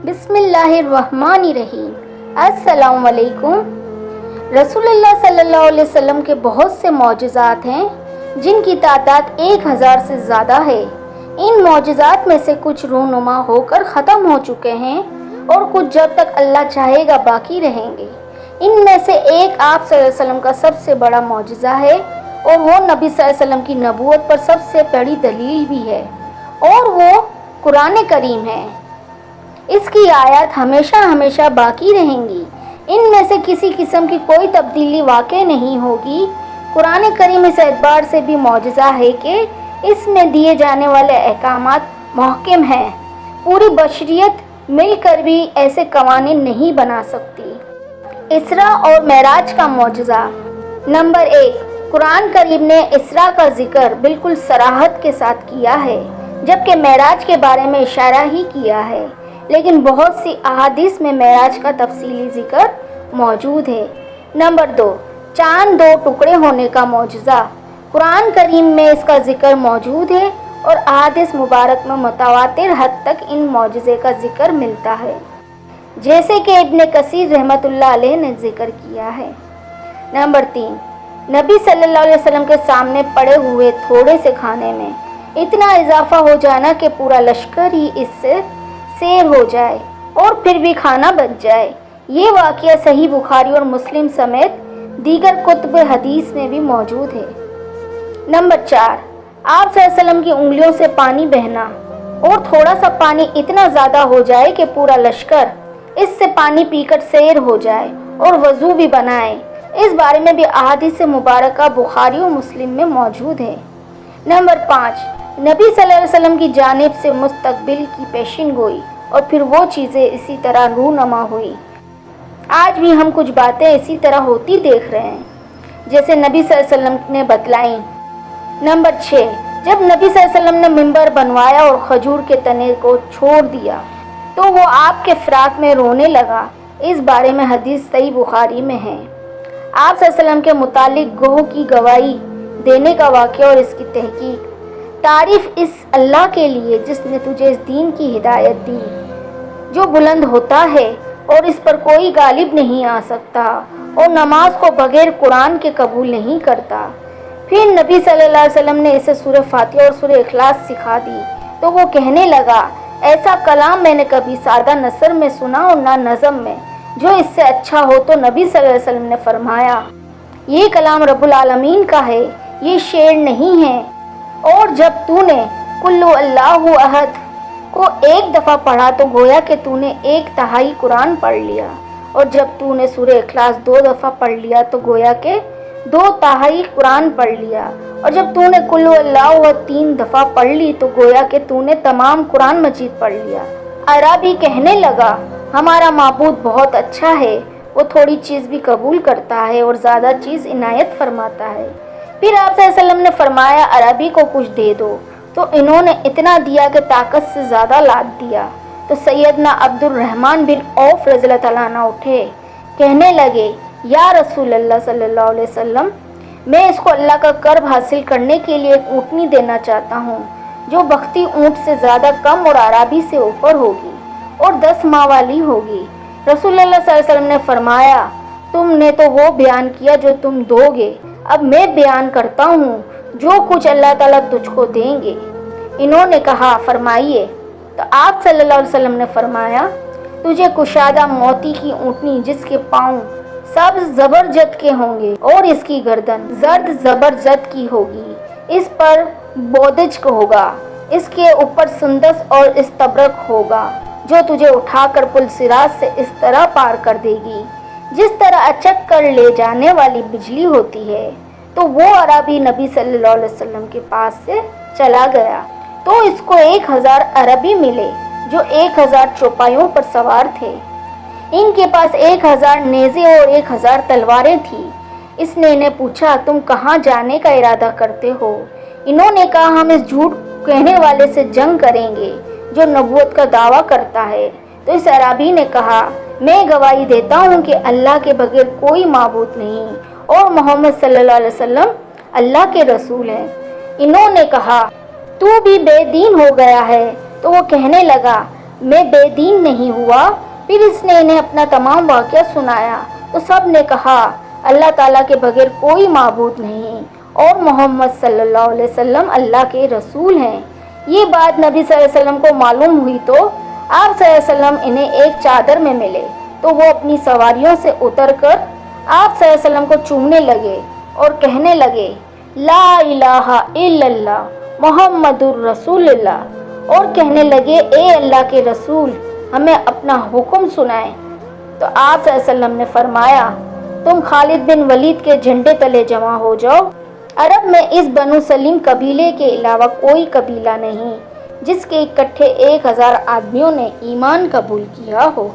بسم اللہ الرحمن الرحیم۔ السلام علیکم۔ رسول اللہ صلی اللہ علیہ وسلم کے بہت سے معجزات ہیں جن کی تعداد 1000 سے زیادہ ہے۔ ان معجزات میں سے کچھ رونما ہو کر ختم ہو چکے ہیں اور کچھ جب تک اللہ چاہے گا باقی رہیں گے۔ ان میں سے ایک آپ صلی اللہ علیہ وسلم کا سب سے بڑا معجزہ ہے اور وہ نبی صلی اللہ علیہ وسلم کی نبوت پر سب سے بڑی دلیل بھی ہے، اور وہ قرآن کریم ہے۔ اس کی آیات ہمیشہ باقی رہیں گی۔ ان میں سے کسی قسم کی کوئی تبدیلی واقع نہیں ہوگی۔ قرآن کریم اس اعتبار سے بھی معجزہ ہے کہ اس میں دیے جانے والے احکامات محکم ہیں۔ پوری بشریت مل کر بھی ایسے قوانین نہیں بنا سکتی۔ اسراء اور معراج کا معجزہ۔ نمبر 1، قرآن کریم نے اسراء کا ذکر بالکل صراحت کے ساتھ کیا ہے، جبکہ معراج کے بارے میں اشارہ ہی کیا ہے، لیکن بہت سی احادیث میں معراج کا تفصیلی ذکر موجود ہے۔ نمبر 2، چاند 2 ٹکڑے ہونے کا معجزہ۔ قرآن کریم میں اس کا ذکر موجود ہے اور احادیث مبارک میں متواتر حد تک ان معجزے کا ذکر ملتا ہے، جیسے کہ ابن کثیر رحمۃ اللہ علیہ نے ذکر کیا ہے۔ نمبر 3، نبی صلی اللہ علیہ وسلم کے سامنے پڑے ہوئے تھوڑے سے کھانے میں اتنا اضافہ ہو جانا کہ پورا لشکر ہی اس سے سیر ہو جائے اور پھر بھی کھانا بچ جائے۔ یہ واقعہ صحیح بخاری اور مسلم سمیت دیگر کتب حدیث میں بھی موجود ہے۔ نمبر 4، آپ صلی اللہ علیہ وسلم کی انگلیوں سے پانی بہنا اور تھوڑا سا پانی اتنا زیادہ ہو جائے کہ پورا لشکر اس سے پانی پی کر سیر ہو جائے اور وضو بھی بنائے۔ اس بارے میں بھی احادیث مبارکہ بخاری و مسلم میں موجود ہے۔ نمبر 5، نبی صلی اللہ علیہ وسلم کی جانب سے مستقبل کی پیشین گوئی اور پھر وہ چیزیں اسی طرح رونما ہوئی۔ آج بھی ہم کچھ باتیں اسی طرح ہوتی دیکھ رہے ہیں جیسے نبی صلی اللہ علیہ وسلم نے بتلائیں۔ نمبر 6، جب نبی صلی اللہ علیہ وسلم نے منبر بنوایا اور کھجور کے تنے کو چھوڑ دیا تو وہ آپ کے فراق میں رونے لگا۔ اس بارے میں حدیث صحیح بخاری میں ہے۔ آپ صلی اللہ علیہ وسلم کے متعلق گوہ کی گواہی دینے کا واقعہ اور اس کی تحقیق۔ تعریف اس اللہ کے لیے جس نے تجھے اس دین کی ہدایت دی جو بلند ہوتا ہے اور اس پر کوئی غالب نہیں آ سکتا، اور نماز کو بغیر قرآن کے قبول نہیں کرتا۔ پھر نبی صلی اللہ علیہ وسلم نے اسے سورہ فاتحہ اور سورہ اخلاص سکھا دی تو وہ کہنے لگا، ایسا کلام میں نے کبھی سادہ نثر میں سنا اور نہ نظم میں، جو اس سے اچھا ہو۔ تو نبی صلی اللہ علیہ وسلم نے فرمایا، یہ کلام رب العالمین کا ہے، یہ شعر نہیں ہے۔ اور جب تو نے قل اللہ احد کو 1 دفعہ پڑھا تو گویا کہ تو نے 1/3 قرآن پڑھ لیا، اور جب تو نے سورہ اخلاص 2 دفعہ پڑھ لیا تو گویا کہ 2/3 قرآن پڑھ لیا، اور جب تو نے قل اللہ احد 3 دفعہ پڑھ لی تو گویا کہ تو نے تمام قرآن مجید پڑھ لیا۔ عربی کہنے لگا، ہمارا معبود بہت اچھا ہے، وہ تھوڑی چیز بھی قبول کرتا ہے اور زیادہ چیز عنایت فرماتا ہے۔ پھر آپ صلی اللہ علیہ وسلم نے فرمایا، عربی کو کچھ دے دو، تو انہوں نے اتنا دیا کہ طاقت سے زیادہ لاد دیا۔ تو سیدنا عبد الرحمن بن عوف رضی اللہ تعالیٰ عنہ اٹھے، کہنے لگے، یا رسول اللہ صلی اللہ علیہ وسلم، میں اس کو اللہ کا قرب حاصل کرنے کے لیے ایک اونٹنی دینا چاہتا ہوں جو بختی اونٹ سے زیادہ کم اور عربی سے اوپر ہوگی اور 10 ماہ والی ہوگی۔ رسول اللہ صلی اللہ علیہ وسلم نے فرمایا، تم نے تو وہ بیان کیا جو تم دو گے، اب میں بیان کرتا ہوں جو کچھ اللہ تعالیٰ تجھ کو دیں گے۔ انہوں نے کہا، فرمائیے۔ تو آپ صلی اللہ علیہ وسلم نے فرمایا، تجھے کشادہ موتی کی اونٹنی جس کے پاؤں سبز زبرجد کے ہوں گے اور اس کی گردن زرد زبرجد کی ہوگی، اس پر بودج ہوگا، اس کے اوپر سندس اور استبرق ہوگا، جو تجھے اٹھا کر پل صراط سے اس طرح پار کر دے گی جس طرح اچک کر لے جانے والی بجلی ہوتی ہے۔ تو وہ عربی نبی صلی اللہ علیہ وسلم کے پاس سے چلا گیا تو اس کو 1000 عربی ملے جو 1000 چوپایوں پر سوار تھے۔ ان کے پاس 1000 نیزے اور 1000 تلواریں تھیں۔ اس نے انہیں پوچھا، تم کہاں جانے کا ارادہ کرتے ہو؟ انہوں نے کہا، ہم اس جھوٹ کہنے والے سے جنگ کریں گے جو نبوت کا دعویٰ کرتا ہے۔ تو اس عربی نے کہا، میں گواہی دیتا ہوں کہ اللہ کے بغیر کوئی معبود نہیں اور محمد صلی اللہ علیہ وسلم اللہ کے رسول ہیں۔ انہوں نے کہا، تو بھی بے دین ہو گیا ہے۔ تو وہ کہنے لگا، میں بے دین نہیں ہوا۔ پھر اس نے انہیں اپنا تمام واقعہ سنایا تو سب نے کہا اللہ تعالیٰ کے بغیر کوئی معبود نہیں اور محمد صلی اللہ علیہ وسلم اللہ کے رسول ہیں۔ یہ بات نبی صلی اللہ علیہ وسلم کو معلوم ہوئی تو آپ صلی اللہ علیہ وسلم انہیں ایک چادر میں ملے تو وہ اپنی سواریوں سے اتر کر آپ صلی اللہ علیہ وسلم کو چومنے لگے اور کہنے لگے لا الہ الا اللہ محمد الرسول اللہ، اور کہنے لگے اے اللہ کے رسول ہمیں اپنا حکم سنائیں۔ تو آپ صلی اللہ علیہ وسلم نے فرمایا تم خالد بن ولید کے جھنڈے تلے جمع ہو جاؤ۔ عرب میں اس بنو سلیم قبیلے کے علاوہ کوئی قبیلہ نہیں جس کے اکٹھے 1000 آدمیوں نے ایمان قبول کیا ہو۔